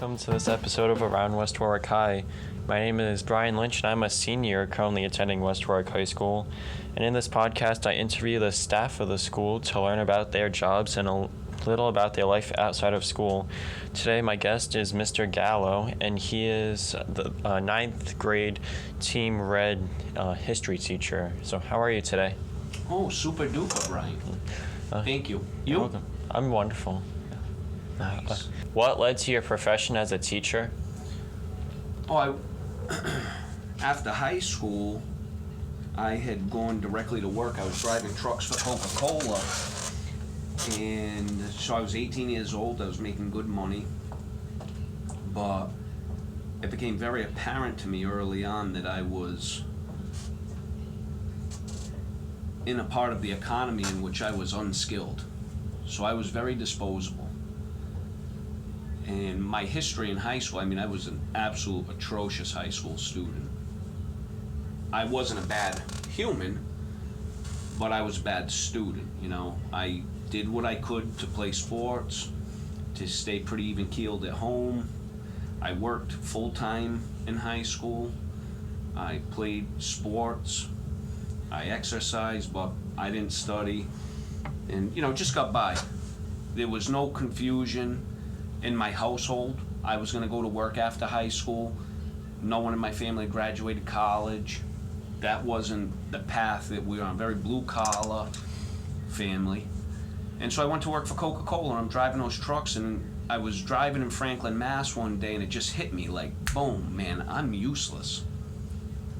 welcome to this episode of Around West Warwick High. My name is Brian Lynch and I'm a senior currently attending West Warwick High School. And in this podcast, I interview the staff of the school to learn about their jobs and a little about their life outside of school. Today, my guest is Mr. Gallo, and he is the ninth grade Team Red history teacher. So how are you today? Oh, super duper, Brian. Thank you. You're welcome. I'm wonderful. Nice. What led to your profession as a teacher? After high school, I had gone directly to work. I was driving trucks for Coca-Cola, and so I was 18 years old. I was making good money, but it became very apparent to me early on that I was in a part of the economy in which I was unskilled. So I was very disposable. And my history in high school, I was an absolute atrocious high school student. I wasn't a bad human, but I was a bad student, I did what I could to play sports, to stay pretty even-keeled at home. I worked full-time in high school. I played sports. I exercised, but I didn't study. And, just got by. There was no confusion in my household. I was going to go to work after high school. No one in my family graduated college. That wasn't the path that we were on. Very blue-collar family. And so I went to work for Coca-Cola, and I'm driving those trucks, and I was driving in Franklin, Mass. one day, and it just hit me like, boom, man, I'm useless.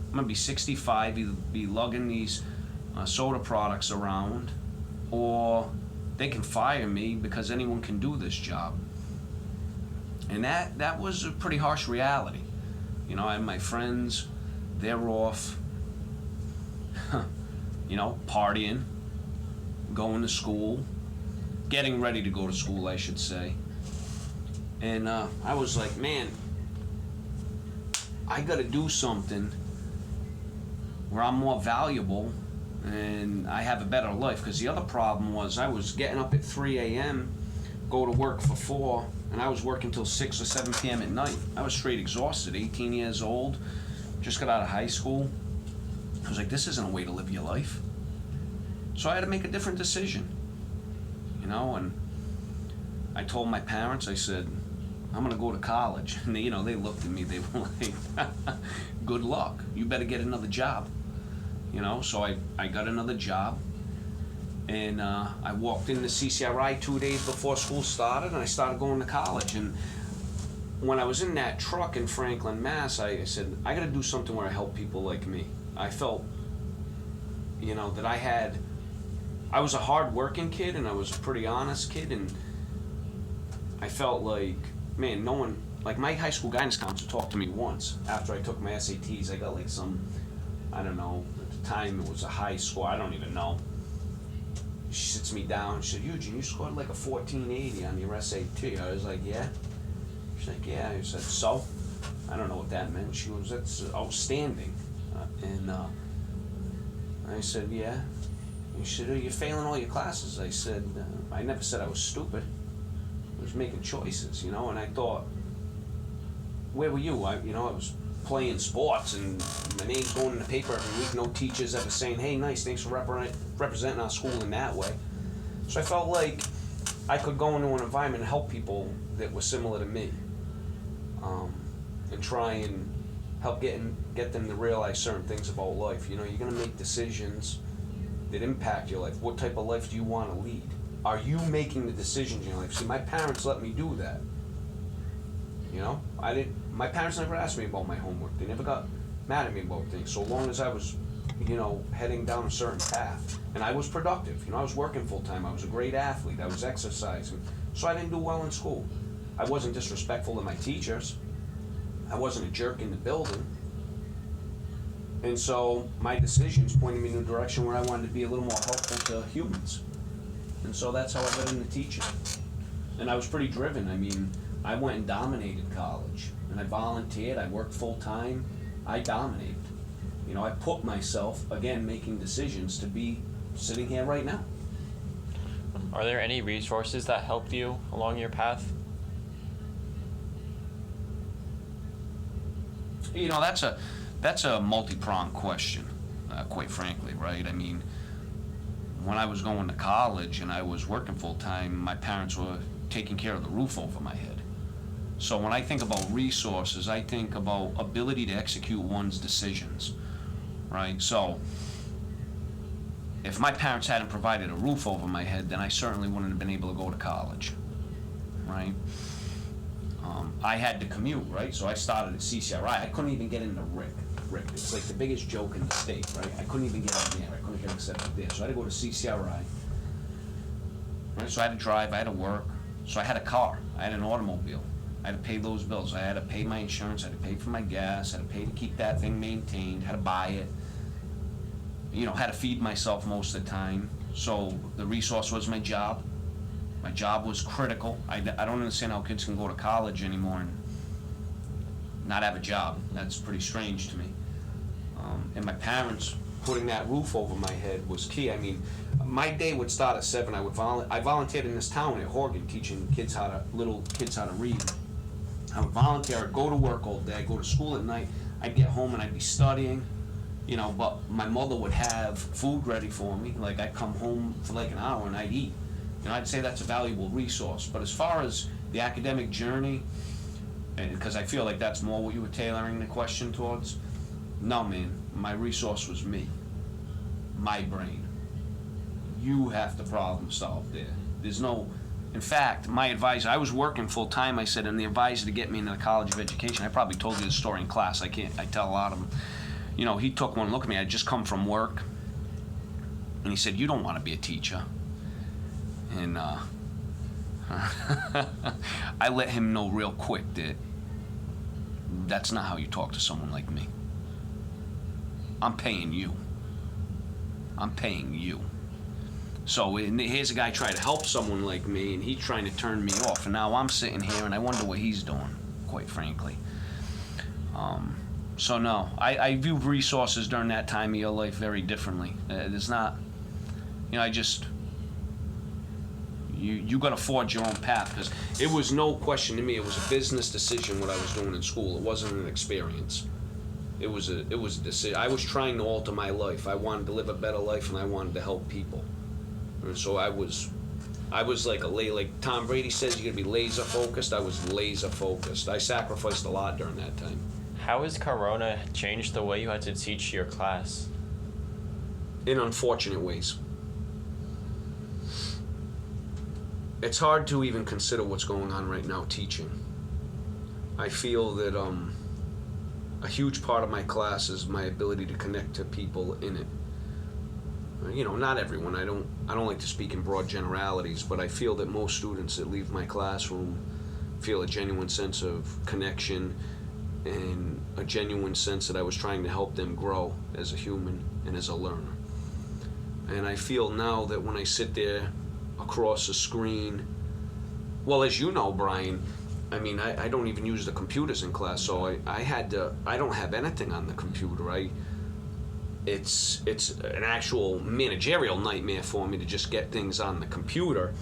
I'm going to be 65, either be lugging these soda products around, or they can fire me because anyone can do this job. And that was a pretty harsh reality. I had my friends, they're off, partying, going to school, getting ready to go to school, I should say. And I was like, man, I gotta do something where I'm more valuable and I have a better life. Because the other problem was I was getting up at 3 a.m., go to work for 4, and I was working till 6 or 7 p.m. at night. I was straight exhausted, 18 years old, just got out of high school. I was like, this isn't a way to live your life. So I had to make a different decision, and I told my parents, I said, I'm gonna go to college. And they looked at me, they were like, good luck, you better get another job. So I got another job. And I walked into CCRI 2 days before school started, and I started going to college. And when I was in that truck in Franklin, Mass, I said, I gotta do something where I help people like me. I felt, that I was a hard-working kid, and I was a pretty honest kid, and I felt like, man, no one, like my high school guidance counselor talked to me once after I took my SATs. I got like some, I don't know, at the time it was a high score, I don't even know. She sits me down, she said, Eugene, you scored like a 1480 on your SAT. I was like, yeah? She's like, yeah. I said, so? I don't know what that meant. She goes, that's outstanding. And I said, yeah. And she said, you're failing all your classes. I said, I never said I was stupid. I was making choices, and I thought, where were you? I was playing sports, and my name's going in the paper every week. No teachers ever saying, hey, nice, thanks for representing our school in that way. So I felt like I could go into an environment and help people that were similar to me, and try and help get them to realize certain things about life. You're going to make decisions that impact your life. What type of life do you want to lead? Are you making the decisions in your life? See, my parents let me do that. My parents never asked me about my homework. They never got mad at me about things, so long as I was, heading down a certain path. And I was productive. I was working full time. I was a great athlete. I was exercising. So I didn't do well in school. I wasn't disrespectful to my teachers. I wasn't a jerk in the building. And so my decisions pointed me in a direction where I wanted to be a little more helpful to humans. And so that's how I got into teaching. And I was pretty driven. I went and dominated college. And I volunteered. I worked full time. I dominated. I put myself, again, making decisions to be sitting here right now. Are there any resources that help you along your path? You know, that's a multi-pronged question, quite frankly, right? I mean, when I was going to college and I was working full-time, my parents were taking care of the roof over my head. So when I think about resources, I think about ability to execute one's decisions, right? So if my parents hadn't provided a roof over my head, then I certainly wouldn't have been able to go to college, right? I had to commute, right? So I started at CCRI. I couldn't even get into Rick. It's like the biggest joke in the state, right? I couldn't even get in there. I couldn't get accepted there. So I had to go to CCRI. Right? So I had to drive. I had to work. So I had a car. I had an automobile. I had to pay those bills. I had to pay my insurance. I had to pay for my gas. I had to pay to keep that thing maintained. I had to buy it. You know, had to feed myself most of the time. So the resource was my job. My job was critical. I don't understand how kids can go to college anymore and not have a job. That's pretty strange to me. And my parents putting that roof over my head was key. I mean, my day would start at 7. I volunteered in this town at Horgan, teaching little kids how to read. I would volunteer. I'd go to work all day. I'd go to school at night. I'd get home and I'd be studying. You know, but my mother would have food ready for me. Like, I'd come home for like an hour and I'd eat. You know, I'd say that's a valuable resource. But as far as the academic journey, because I feel like that's more what you were tailoring the question towards, no, man, my resource was me, my brain. You have to problem solve there. There's no, in fact, my advisor, I was working full time, I said, and the advisor to get me into the College of Education, I probably told you this story in class, I tell a lot of them. You know, he took one look at me, I'd just come from work, and he said, "You don't want to be a teacher." And I let him know real quick that that's not how you talk to someone like me. I'm paying you. I'm paying you. So here's a guy trying to help someone like me, and he's trying to turn me off. And now I'm sitting here, and I wonder what he's doing, quite frankly. So no, I view resources during that time of your life very differently. There's not, you know, I just, you got to forge your own path, because it was no question to me. It was a business decision what I was doing in school. It wasn't an experience. It was a decision. I was trying to alter my life. I wanted to live a better life, and I wanted to help people. And so I was like Tom Brady says, you got to be laser focused. I was laser focused. I sacrificed a lot during that time. How has Corona changed the way you had to teach your class? In unfortunate ways. It's hard to even consider what's going on right now teaching. I feel that a huge part of my class is my ability to connect to people in it. You know, not everyone. I don't like to speak in broad generalities, but I feel that most students that leave my classroom feel a genuine sense of connection and a genuine sense that I was trying to help them grow as a human and as a learner. And I feel now that when I sit there across a screen, well, as you know, Brian, I mean, I don't even use the computers in class, so I don't have anything on the computer. It's an actual managerial nightmare for me to just get things on the computer.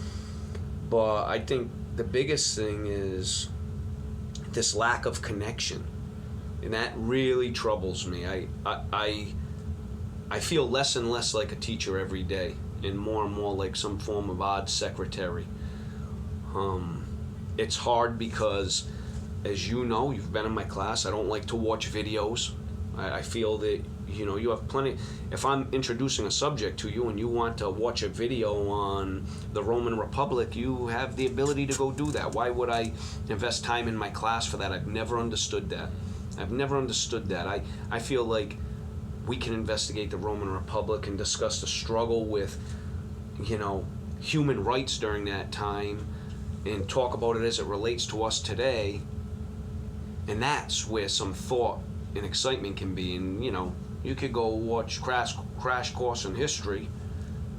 But I think the biggest thing is this lack of connection, and that really troubles me. I feel less and less like a teacher every day, and more like some form of odd secretary. It's hard because, as you know, you've been in my class, I don't like to watch videos. I feel that, you know, you have plenty. If I'm introducing a subject to you and you want to watch a video on the Roman Republic, you have the ability to go do that. Why would I invest time in my class for that? I've never understood that. I feel like we can investigate the Roman Republic and discuss the struggle with, you know, human rights during that time and talk about it as it relates to us today. And that's where some thought and excitement can be. And, you know, you could go watch Crash Course in History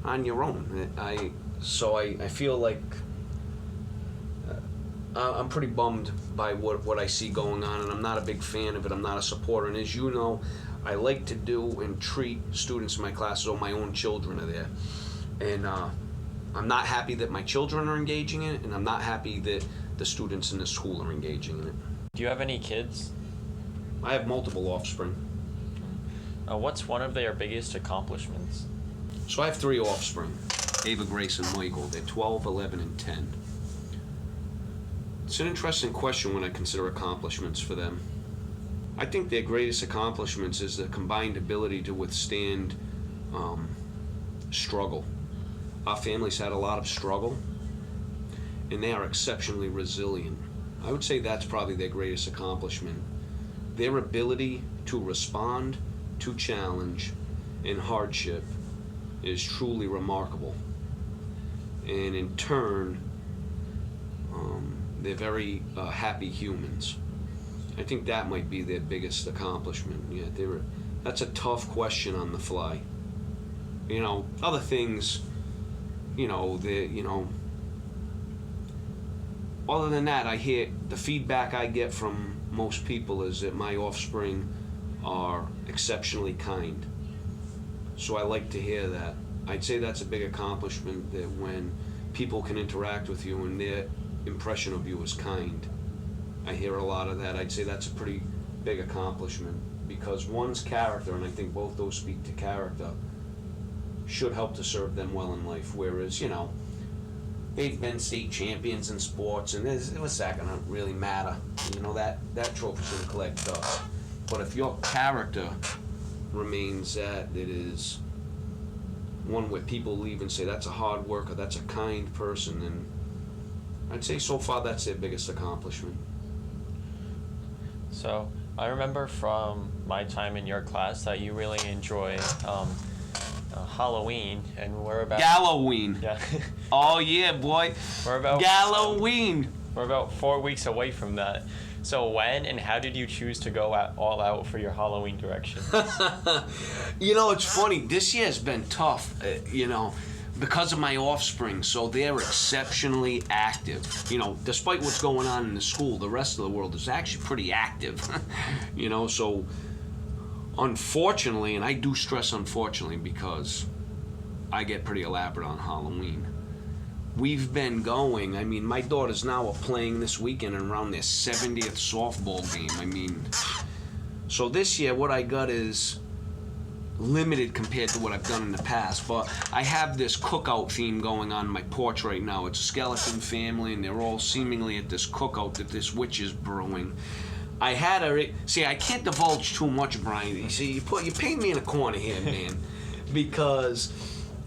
on your own. I feel like I'm pretty bummed by what I see going on, and I'm not a big fan of it. I'm not a supporter. And as you know, I like to do and treat students in my classes as my own children are there. And I'm not happy that my children are engaging in it, and I'm not happy that the students in the school are engaging in it. Do you have any kids? I have multiple offspring. What's one of their biggest accomplishments? So I have 3 offspring, Ava, Grace, and Michael. They're 12, 11, and 10. It's an interesting question when I consider accomplishments for them. I think their greatest accomplishments is the combined ability to withstand struggle. Our family's had a lot of struggle, and they are exceptionally resilient. I would say that's probably their greatest accomplishment. Their ability to respond to challenge and hardship is truly remarkable. And in turn, they're very happy humans. I think that might be their biggest accomplishment. Yeah, that's a tough question on the fly. You know, other things, other than that, I hear the feedback I get from most people is that my offspring are exceptionally kind. So I like to hear that. I'd say that's a big accomplishment, that when people can interact with you and their impression of you is kind. I hear a lot of that. I'd say that's a pretty big accomplishment, because one's character, and I think both those speak to character, should help to serve them well in life. Whereas, they've been state champions in sports, and what's that gonna really matter? That trophy's gonna collect dust. But if your character remains that it is one where people leave and say that's a hard worker, that's a kind person, then I'd say so far that's their biggest accomplishment. So I remember from my time in your class that you really enjoy Halloween, and we're about Halloween. Yeah. Oh yeah, boy. We're about Halloween. We're about 4 weeks away from that. So when and how did you choose to go all out for your Halloween direction? It's funny. This year has been tough, because of my offspring. So they're exceptionally active. Despite what's going on in the school, the rest of the world is actually pretty active. So unfortunately, and I do stress unfortunately because I get pretty elaborate on Halloween. We've been going, my daughters now are playing this weekend and around their 70th softball game. So this year what I got is limited compared to what I've done in the past, but I have this cookout theme going on in my porch right now. It's a skeleton family, and they're all seemingly at this cookout that this witch is brewing. I can't divulge too much, Brian. You see, you paint me in a corner here, man, because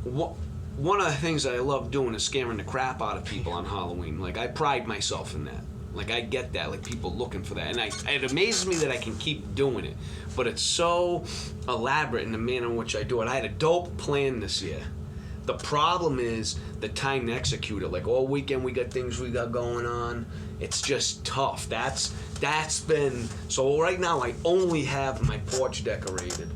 one of the things that I love doing is scaring the crap out of people on Halloween. Like, I pride myself in that. Like, I get that, like, people looking for that. And it amazes me that I can keep doing it. But it's so elaborate in the manner in which I do it. I had a dope plan this year. The problem is the time to execute it. Like, all weekend we got things we got going on. It's just tough. That's been... So right now I only have my porch decorated.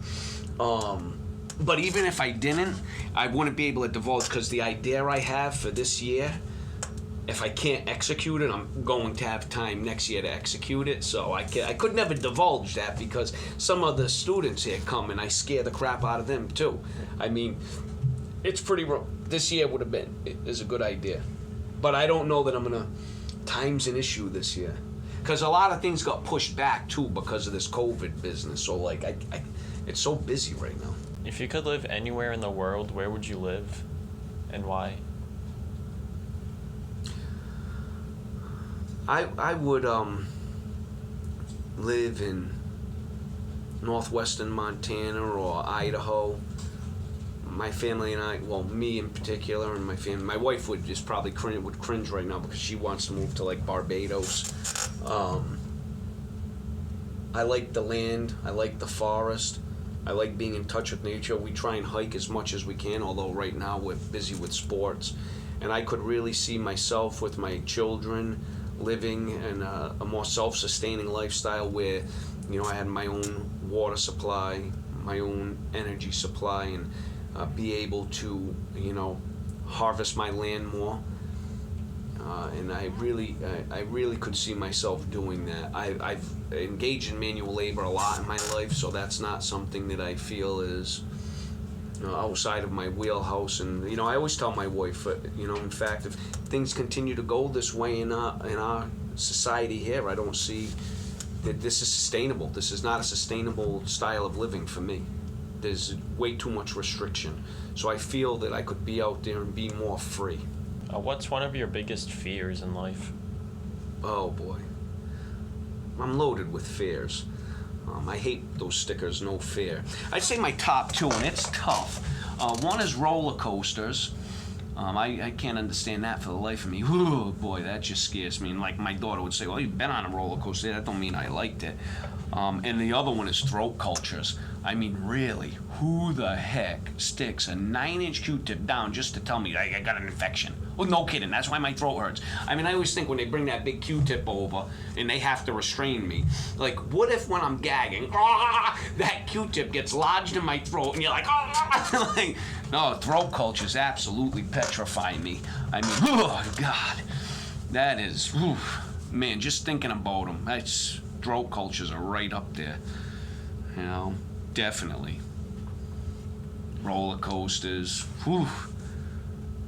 But even if I didn't, I wouldn't be able to divulge, because the idea I have for this year, if I can't execute it, I'm going to have time next year to execute it. So I could never divulge that, because some of the students here come and I scare the crap out of them too. It's pretty rough. This year is a good idea. But I don't know that time's an issue this year. Because a lot of things got pushed back too because of this COVID business. So it's so busy right now. If you could live anywhere in the world, where would you live and why? I would live in northwestern Montana or Idaho. My family and I, well, me in particular, and my family, my wife would just probably cringe right now because she wants to move to like Barbados. I like the land. I like the forest. I like being in touch with nature. We try and hike as much as we can, although right now we're busy with sports. And I could really see myself with my children living in a more self-sustaining lifestyle where, I had my own water supply, my own energy supply, and be able to, harvest my land more. And I really could see myself doing that. I've engaged in manual labor a lot in my life, so that's not something that I feel is outside of my wheelhouse. And I always tell my wife, in fact, if things continue to go this way in our society here, I don't see that this is sustainable. This is not a sustainable style of living for me. There's way too much restriction. So I feel that I could be out there and be more free. What's one of your biggest fears in life? Oh boy. I'm loaded with fears. I hate those stickers, no fear. I'd say my top two, and it's tough. One is roller coasters. I can't understand that for the life of me. Ooh, boy, that just scares me. And like my daughter would say, well, you've been on a roller coaster. That don't mean I liked it. And the other one is throat cultures. I mean, really, who the heck sticks a 9-inch Q-tip down just to tell me I got an infection? Well, no kidding. That's why my throat hurts. I mean, I always think when they bring that big Q-tip over and they have to restrain me, like, what if when I'm gagging, that Q-tip gets lodged in my throat and you're like, like, no, throat cultures absolutely petrify me. I mean, oh, God. That is, man, just thinking about them, throat cultures are right up there. You know, definitely. Roller coasters, whew.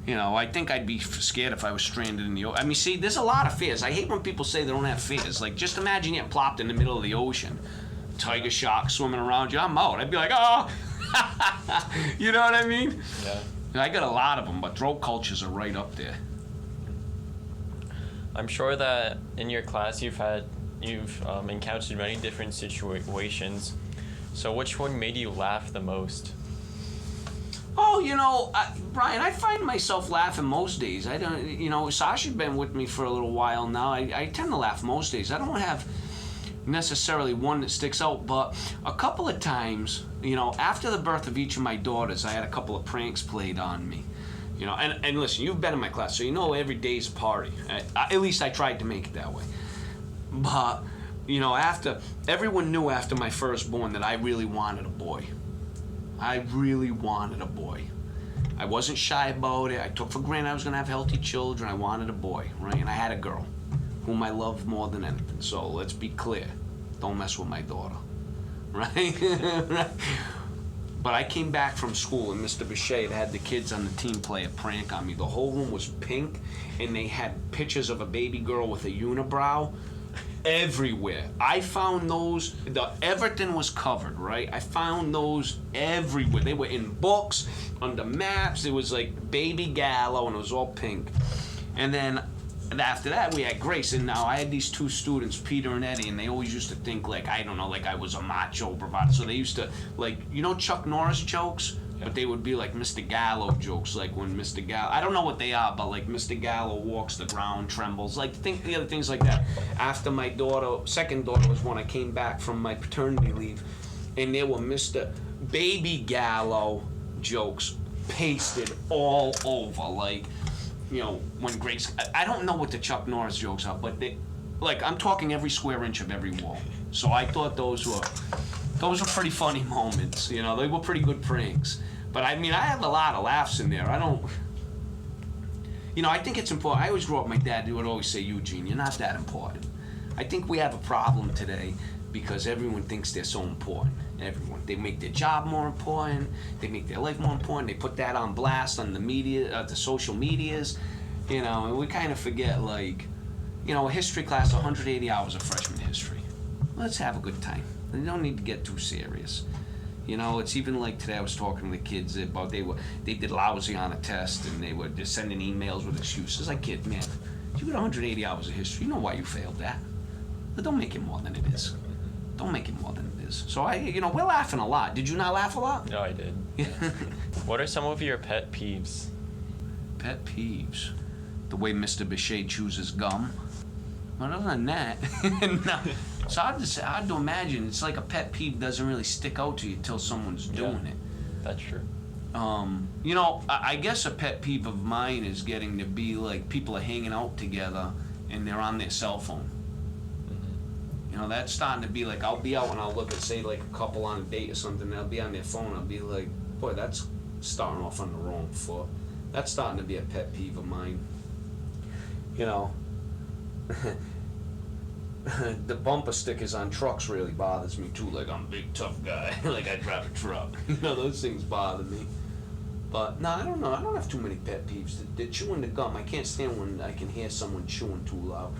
You know, I think I'd be scared if I was stranded in the ocean. I mean, see, there's a lot of fears. I hate when people say they don't have fears. Like, just imagine getting plopped in the middle of the ocean. Tiger shark swimming around you, I'm out. I'd be like, oh. You know what I mean? Yeah. I got a lot of them, but throat cultures are right up there. I'm sure that in your class you've encountered many different situations. So which one made you laugh the most? Oh, you know, Brian, I find myself laughing most days. I don't, you know, Sasha's been with me for a little while now. I tend to laugh most days. I don't have necessarily one that sticks out, but a couple of times, you know, after the birth of each of my daughters, I had a couple of pranks played on me. You know, and listen, you've been in my class, so you know every day's a party. At least I tried to make it that way. But, you know, everyone knew after my firstborn that I really wanted a boy. I really wanted a boy. I wasn't shy about it. I took for granted I was going to have healthy children. I wanted a boy, right? And I had a girl whom I loved more than anything. So let's be clear. Don't mess with my daughter, right? Right? But I came back from school and Mr. Bichet had the kids on the team play a prank on me. The whole room was pink and they had pictures of a baby girl with a unibrow everywhere. I found those, everything was covered, right? I found those everywhere. They were in books, under maps. It was like Baby Gallo and it was all pink. And then after that, we had Grace, and now I had these two students, Peter and Eddie, and they always used to think, like, I don't know, like I was a macho bravado. So they used to, like, you know Chuck Norris jokes? Yeah. But they would be like Mr. Gallo jokes, like when Mr. Gallo, I don't know what they are, but like Mr. Gallo walks the ground, trembles, like the other things like that. After my daughter, second daughter was when I came back from my paternity leave, and there were Mr. Baby Gallo jokes pasted all over, like, you know, when Grace, I don't know what the Chuck Norris jokes are, but they, like, I'm talking every square inch of every wall. So I thought those were pretty funny moments, you know, they were pretty good pranks. But I mean, I have a lot of laughs in there. I don't, you know, I think it's important. I always grew up, my dad would always say, Eugene, you're not that important. I think we have a problem today because everyone thinks they're so important. Everyone. They make their job more important. They make their life more important. They put that on blast on the media, the social medias, you know, and we kind of forget, like, you know, a history class, 180 hours of freshman history. Let's have a good time. You don't need to get too serious. You know, it's even like today I was talking to the kids about they did lousy on a test and they were just sending emails with excuses. Like, kid, man, you got 180 hours of history. You know why you failed that. But don't make it more than it is. Don't make it more than it is. So you know, we're laughing a lot. Did you not laugh a lot? No, I did. What are some of your pet peeves? Pet peeves? The way Mr. Bichet chooses gum. But other than that, no. It's hard to imagine. It's like a pet peeve doesn't really stick out to you until someone's doing it. That's true. You know, I guess a pet peeve of mine is getting to be like people are hanging out together and they're on their cell phone. You know, that's starting to be like, I'll be out and I'll look at, say, like a couple on a date or something, they'll be on their phone, I'll be like, boy, that's starting off on the wrong foot. That's starting to be a pet peeve of mine. You know, the bumper stickers on trucks really bothers me too, like I'm a big tough guy, like I drive a truck. You know, those things bother me. But, no, I don't know, I don't have too many pet peeves. The chewing the gum, I can't stand when I can hear someone chewing too loud.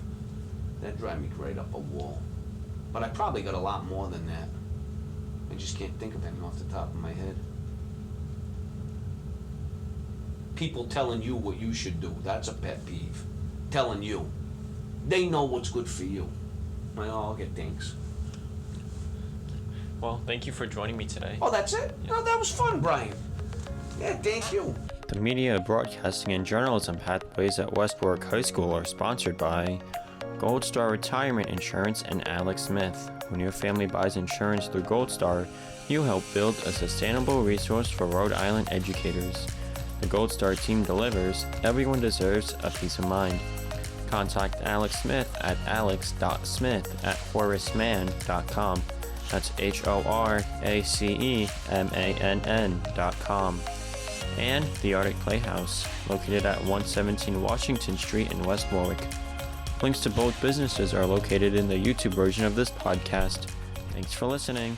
That drives me right up a wall. But I probably got a lot more than that. I just can't think of any off the top of my head. People telling you what you should do. That's a pet peeve. Telling you. They know what's good for you. Well, I'll get thanks. Well, thank you for joining me today. Oh, that's it? Yeah. No, that was fun, Brian. Yeah, thank you. The media, broadcasting, and journalism pathways at West Warwick High School are sponsored by Gold Star Retirement Insurance and Alex Smith. When your family buys insurance through Gold Star, you help build a sustainable resource for Rhode Island educators. The Gold Star team delivers. Everyone deserves a peace of mind. Contact Alex Smith at alex.smith@horacemann.com. That's HORACEMANN.com. And the Arctic Playhouse, located at 117 Washington Street in West Warwick. Links to both businesses are located in the YouTube version of this podcast. Thanks for listening.